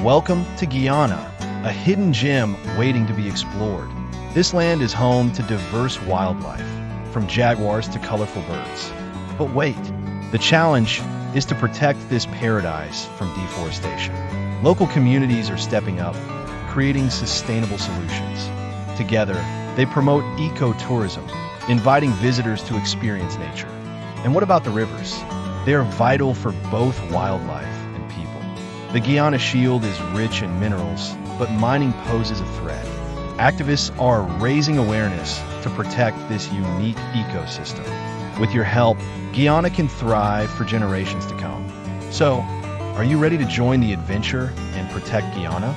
Welcome to Guiana, a hidden gem waiting to be explored. This land is home to diverse wildlife, from jaguars to colorful birds. But wait, the challenge is to protect this paradise from deforestation. Local communities are stepping up, creating sustainable solutions. Together, they promote ecotourism, inviting visitors to experience nature. And what about the rivers? They are vital for both wildlife and people. The Guiana Shield is rich in minerals, but mining poses a threat. Activists are raising awareness to protect this unique ecosystem. With your help, Guiana can thrive for generations to come. So, are you ready to join the adventure and protect Guiana?